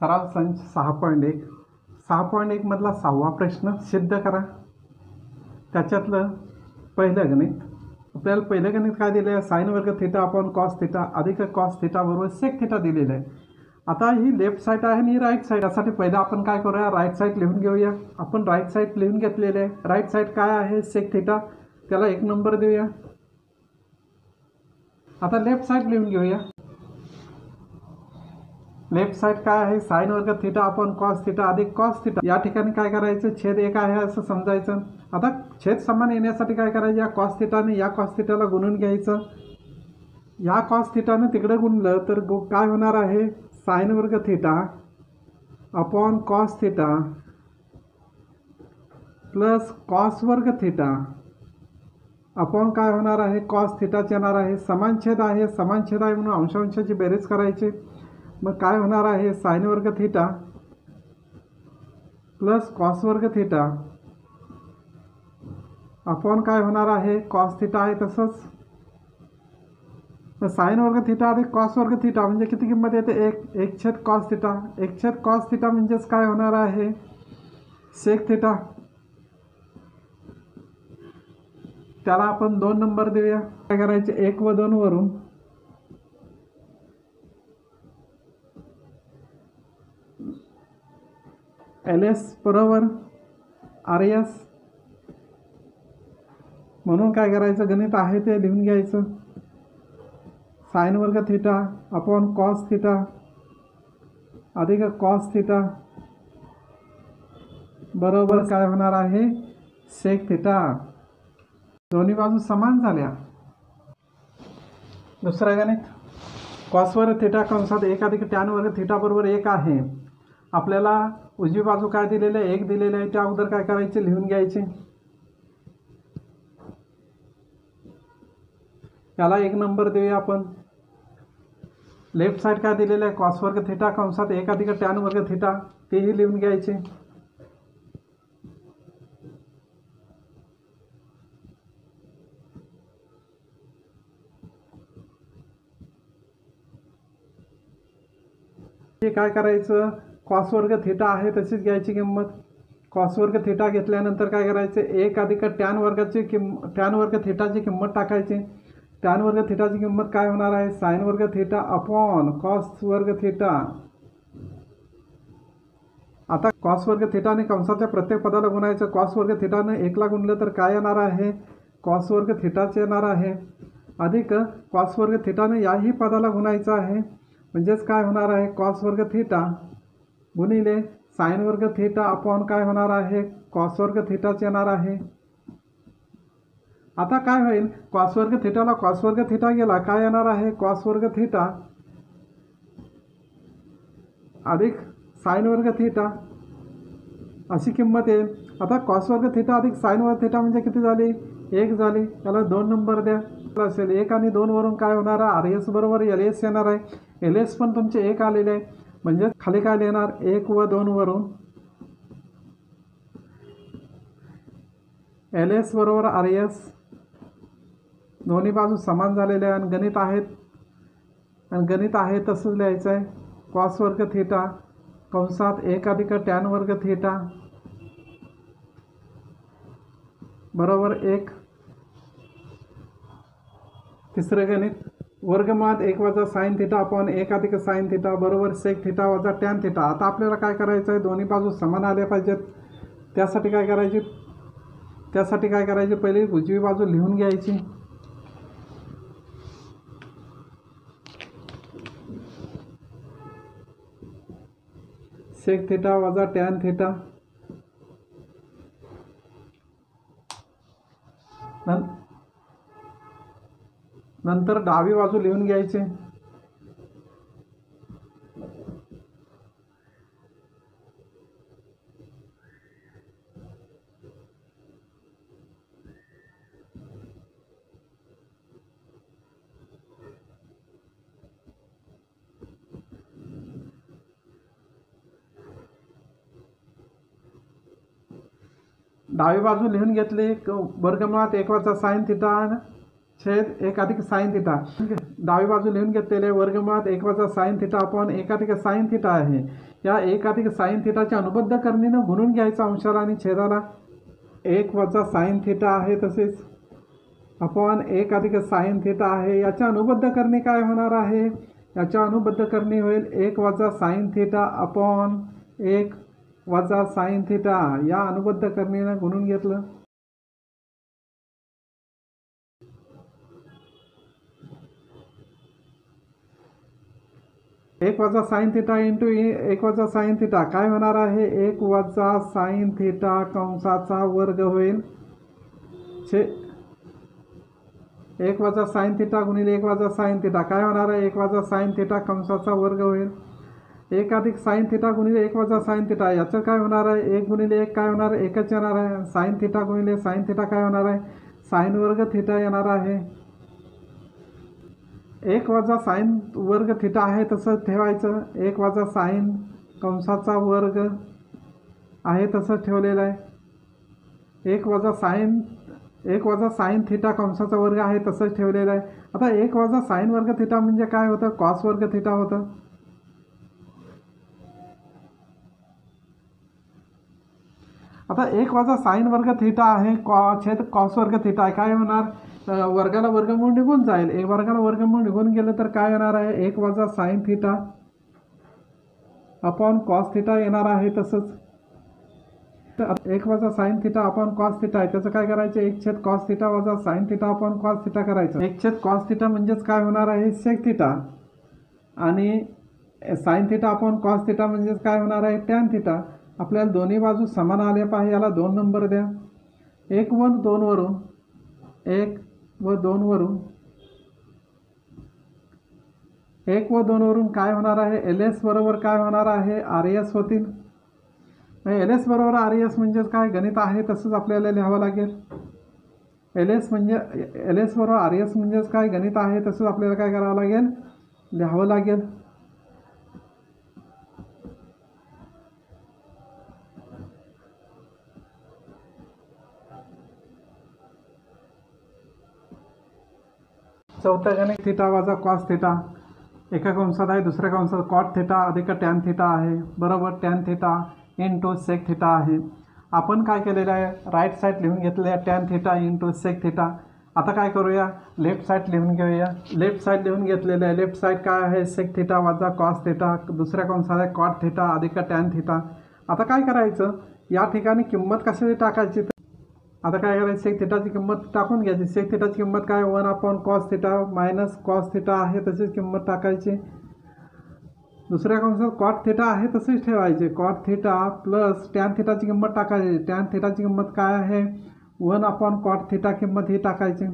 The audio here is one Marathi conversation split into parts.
सराव संच 6.1 6.1 मधला 6वा प्रश्न सिद्ध करा। त्याच्यातलं पहिलं गणित आपल्याला पहिलं गणित काय दिलं आहे, साइन वर्ग थीटा अपॉन कॉस थीटा अधिक कॉस थीटा बरोबर सेक थीटा दिलेलं आहे। आता ही लेफ्ट साइड आहे आणि राईट साइड, यासाठी पहिला आपण काय करूया, राईट साइड लिहून घेऊया। आपण राईट साइड लिहून घेतलेले आहे। राईट साइड काय आहे, सेक थीटा, त्याला 1 नंबर देऊया। आता लेफ्ट साइड लिहून घेऊया। लेफ्ट साइड काय आहे, साइन वर्ग थीटा अपॉन कॉस थीटा अधिक कॉस थीटा। या ठिकाणी काय करायचं, छेद 1 आहे असं समजायचं। आता छेद समान येण्यासाठी काय करायचं, या कॉस थीटाने या कॉस थीटाला गुणून घ्यायचं। या कॉस थीटाने तिकडे गुणलं तर काय होणार आहे, साइन वर्ग theta upon cos theta plus cos वर्ग थीटा अपॉन काय होणार आहे, कॉस थीटाच येणार आहे। समान छेद आहे, समान छेद आहे म्हणून अंशांशाची बेरीज करायची। मग काय होणार आहे, साइन वर्ग थीटा प्लस कॉस वर्ग थीटा अपॉन काय होणार आहे, कॉस थीटा आहे तसंच। साइन वर्ग थीटा अधिक कॉस वर्ग थीटा म्हणजे किती किंमत येते, 1 छेद कॉस थीटा। 1 छेद कॉस थीटा म्हणजेच काय होणार आहे, सेक थीटा। त्याला आपण 2 नंबर देऊया। काय करायचे, 1 व 2 वरून LS बरोबर RS म्हणून काय करायचं, गणित आहे ते लिहून घ्यायचं। साइन वर्ग थीटा अपॉन कॉस थीटा अधिक कॉस थीटा बरोबर काय होणार आहे, सेक थीटा। दोन्ही बाजू समान झाल्या। दुसरं गणित, कॉस वर्ग थीटा कंसात 1 अधिक टॅन वर्ग थीटा बरोबर 1 आहे। आपल्याला उजवी बाजू काय दिलेलं आहे, 1 दिलेलं आहे। त्या अगोदर काय करायचे, लिहून घ्यायचे। याला 1 नंबर देऊया आपण। लेफ्ट साइड काय दिलेलं आहे, कॉस वर्ग थीटा कंसात 1 अधिक टॅन वर्ग थीटा, तेही लिहून घ्यायचे। हे काय करायचं, कॉस वर्ग थीटा आहे तशीच घ्यायची किंमत। कॉस वर्ग थीटा घेतल्यानंतर काय करायचं, 1 अधिक टॅन वर्ग थीटाची किंमत टाकायची। टॅन वर्ग थीटाची किंमत काय होणार आहे, साइन वर्ग थीटा अपॉन कॉस वर्ग थीटा। आता कॉस वर्ग थीटाने कंसाच्या प्रत्येक पदाला गुणायचं। कॉस वर्ग थीटाने 1 ला गुणलं तर काय येणार आहे, कॉस वर्ग थीटाच येणार आहे। अधिक कॉस वर्ग थीटाने याही पदाला गुणायचं आहे, म्हणजेच काय होणार आहे, कॉस वर्ग थीटा गुणिले साइन वर्ग थीटा अपॉन काय होणार आहे, कॉस वर्ग थीटाच येणार आहे। आता काय होईल, कॉस वर्ग थीटाला कॉस वर्ग थीटा गेला, काय येणार आहे, कॉस वर्ग थीटा अधिक साइन वर्ग थीटा अशी किंमत येईल। आता कॉस वर्ग थीटा अधिक साइन वर्ग थीटा म्हणजे किती झाली, 1 झाली। त्याला 2 नंबर द्या। असेल 1 आणि 2 वरून काय होणार आहे, RS बरोबर LS येणार आहे। LS पण तुमचे 1 आलेले आहे, म्हणजे खाली काय लिहिणार, 1 व 2 वरून LS बरोबर RS। दोन्ही बाजू समान झालेल्या आहे आणि गणित आहे तसंच लिहायचं आहे। कॉस वर्ग थीटा कंसात 1 अधिक टॅन वर्ग थीटा बरोबर 1। तिसरं गणित, वर्गमुळात 1 वजा साइन थीटा अपॉन 1 अधिक साइन थीटा बरोबर सेक थीटा वजा टॅन थीटा। आता आपल्याला काय करायचं आहे, दोन्ही बाजू समान आल्या पाहिजेत। त्यासाठी काय करायचे, पहिले उजवी बाजू लिहून घ्यायची। सेक थीटा वजा टॅन थीटा नंतर डावी बाजू लिहून घ्यायचे। डावी बाजू लिहून घेतली, वर्गमुळात 1 वजा साइन थीटा छेद 1 अधिक साइन थीटा। डावी बाजू लिहून घेतलेले वर्गमुळात 1 वजा साइन थीटा अपॉन 1 अधिक साइन थीटा आहे। या 1 अधिक साइन थिटाच्या अनुबद्ध करणीनं गुणून घ्यायचं अंशाला आणि छेदाला. 1 वजा साइन थिटा आहे तसेच अपॉन 1 अधिक साइन थिटा आहे. याच्या अनुबद्ध करणी काय होणार आहे? याच्या अनुबद्ध करणी होईल 1 वजा साइन थिटा अपॉन 1 वजा साइन थिटा. या अनुबद्ध करणीनं गुणून घेतलं. एक वजा साइन थिटा इंटू 1 वजा साइन थिटा काय होणार आहे? 1 वजा साइन थिटा कंसाचा वर्ग होईल. 1 वजा साइन थिटा गुणिले 1 वजा साइन थिटा काय होणार आहे? 1 वजा साइन थिटा कंसाचा वर्ग होईल. 1 अधिक साइन थिटा गुणिले 1 वजा साइन थिटा याचं काय होणार आहे? 1 गुणिले 1 काय होणार? 1च येणार आहे. साइन थिटा गुणिले साइन थिटा काय होणार आहे? साइन वर्ग थिटा येणार आहे. 1 वजा साइन वर्ग थिटा आहे तसंच ठेवायचं. 1 वजा साइन कंसाचा वर्ग आहे तसंच ठेवलेलं आहे. 1 वजा साइन थिटा कंसाचा वर्ग आहे तसंच ठेवलेलं आहे. आता 1 वजा साइन वर्ग थिटा म्हणजे काय होतं? कॉस वर्ग थिटा होतं. आता 1 वजा साइन वर्ग थिटा आहे छेद कॉस वर्ग थिटा आहे. काय होणार? वर्गाला वर्गमूळ निघून जाईल. 1 वर्गाला वर्गमूळ निघून गेलं तर काय येणार आहे? 1 वजा sine theta upon cos theta येणार आहे. तसंच 1 वजा sine theta upon cos theta आहे त्याचं काय करायचं? 1 छेद कॉस थिटा वजा sine theta upon cos theta करायचं. 1 छेद कॉस थिटा म्हणजेच काय होणार आहे? सेक थिटा आणि sine theta upon cos theta म्हणजेच काय होणार आहे? Tan theta. आपल्याला दोन्ही बाजू समान आल्या पाहिजे. याला 2 नंबर द्या. 1 व 2 वरून 1 व 2 वरून 1 व 2 वरून काय होणार आहे? LS बरोबर काय होणार आहे? RS होतील. LS बरोबर RS म्हणजेच काय? गणित आहे तसंच आपल्याला लिहावं लागेल. LS बरोबर RS म्हणजेच काय? गणित आहे तसंच आपल्याला काय करावं लागेल? लिहावं लागेल. चौथा गणित थिटा वजा कॉस थिटा एका कंसात आहे. दुसऱ्या कंसात कॉट थिटा अधिक टॅन थिटा आहे बरोबर. Tan theta into sec theta आहे. आपण काय केलेलं आहे? राईट साईड लिहून घेतलेलं आहे tan theta into sec theta. आता काय करूया? लेफ्ट साईड लिहून घेऊया. लेफ्ट साईड लिहून घेतलेलं आहे. लेफ्ट साईड काय आहे? सेक थिटा वजा कॉस थिटा. दुसऱ्या कंसात आहे कॉट थिटा अधिक टॅन थिटा. आता काय करायचं? या ठिकाणी किंमत कशाची टाकायची? आता काय करायचं? सेक थिटाची किंमत टाकून घ्यायची. सेक थिटाची किंमत काय? 1 upon cos theta minus cos theta आहे तशीच किंमत टाकायची. दुसऱ्या कंसात कॉट थिटा आहे तसेच ठेवायचे. कॉट थिटा प्लस टॅन थिटाची किंमत टाकायची. टॅन थिटाची किंमत काय आहे? 1 अपॉन कॉट थिटा किंमत ही टाकायची.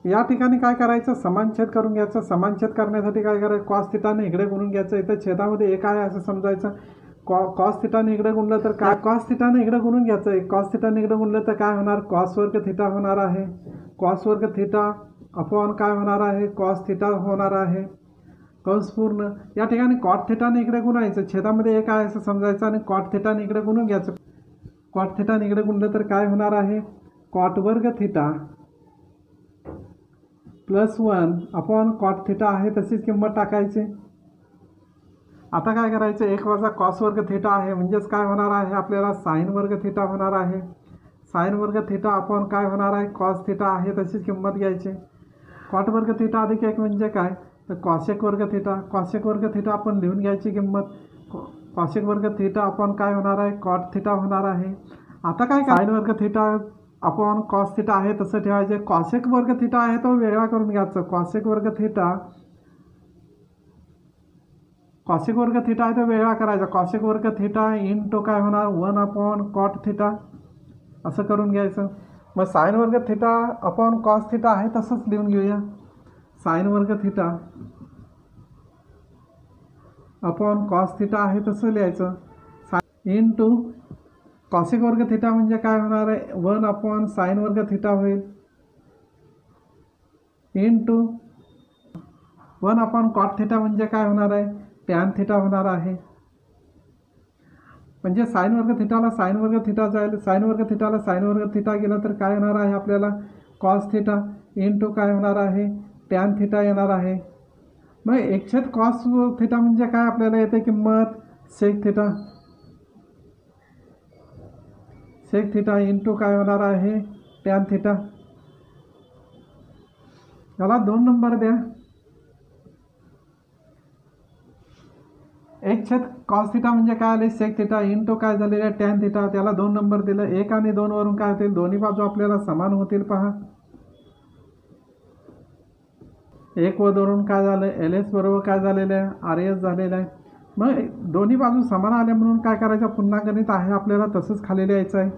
या ठिकाणी काय करायचं? समानछेद करून घ्यायचं. समानछेद करण्यासाठी काय करायचं? कॉस थिटाने इकडे गुणून घ्यायचं. इथं छेदामध्ये 1 आहे असं समजायचं. कॉस थिटाने इकडे गुणलं तर काय? कॉस थिटाने इकडे गुणून घ्यायचं. कॉस थिटाने इकडे गुणलं तर काय होणार? कॉस वर्ग थिटा होणार आहे. कॉस वर्ग थिटा अपॉन काय होणार आहे? कॉस थिटा होणार आहे. कंस पूर्ण. या ठिकाणी कॉट थिटाने इकडे गुणायचं. छेदामध्ये 1 आहे असं समजायचं आणि कॉट थिटाने इकडे गुणून घ्यायचं. कॉट थिटाने इकडे गुणलं तर काय होणार आहे? कॉट वर्ग theta plus 1 upon cot theta आहे तशीच किंमत टाकायची. आता काय करायचं? 1 वजा कॉस वर्ग थिटा आहे म्हणजेच काय होणार आहे? आपल्याला साइन वर्ग थिटा होणार आहे. साइन वर्ग थिटा अपॉन काय होणार आहे? कॉस थिटा आहे तशीच किंमत घ्यायची. कॉट वर्ग थिटा अधिक 1 म्हणजे काय? तर कॉसेक वर्ग थिटा. कॉसेक वर्ग थिटा आपण लिहून घ्यायची किंमत. कॉसेक वर्ग थिटा अपॉन काय होणार आहे? कॉट थिटा होणार आहे. आता काय? साइन वर्ग थिटा अपॉन कॉस थिटा आहे तसं ठेवायचे. कॉसेक वर्ग थिटा आहे तो वेगळा करून घ्यायचा. कॉसेक वर्ग थिटा आहे तो वेगळा करायचा. कॉसेक वर्ग थिटा इंटू काय होणार? 1 अपॉन कॉट थिटा असं करून घ्यायचं. मग साइन वर्ग थिटा अपॉन कॉस थिटा आहे तसंच लिहून घेऊया. साइन वर्ग थिटा अपॉन कॉस थिटा आहे तसं लिहायचं. इंटू कॉसेक वर्ग थिटा म्हणजे काय होणार आहे? 1 अपॉन साइन वर्ग थिटा होईल. इंटू 1 अपॉन कॉट थिटा म्हणजे काय होणार आहे? टॅन थिटा होणार आहे. म्हणजे साइन वर्ग थिटाला साइन वर्ग थिटा जाईल. साइन वर्ग थिटाला साइन वर्ग थिटा गेला तर काय होणार आहे? आपल्याला कॉस थिटा इंटू काय होणार आहे? टॅन थिटा येणार आहे. मग 1 छेद कॉस थिटा म्हणजे काय? आपल्याला येते किंमत सेक थिटा इंटू काय होणार आहे टॅन थिटा. याला 2 नंबर द्या. 1 कॉस थिटा म्हणजे काय आले सेक थिटा इंटू काय झालेलं आहे टॅन थिटा. त्याला 2 नंबर दिलं. 1 आणि 2 वरून काय होतील दोन्ही बाजू आपल्याला समान होतील. पहा 1 व 2 वरून काय झालं एल एस बरोबर काय झालेलं आहे आर एस झालेलं आहे. मग दोन्ही बाजू समान आल्या म्हणून काय करायचं पुन्हा गणित आहे आपल्याला तसंच खाली लिहायचं आहे.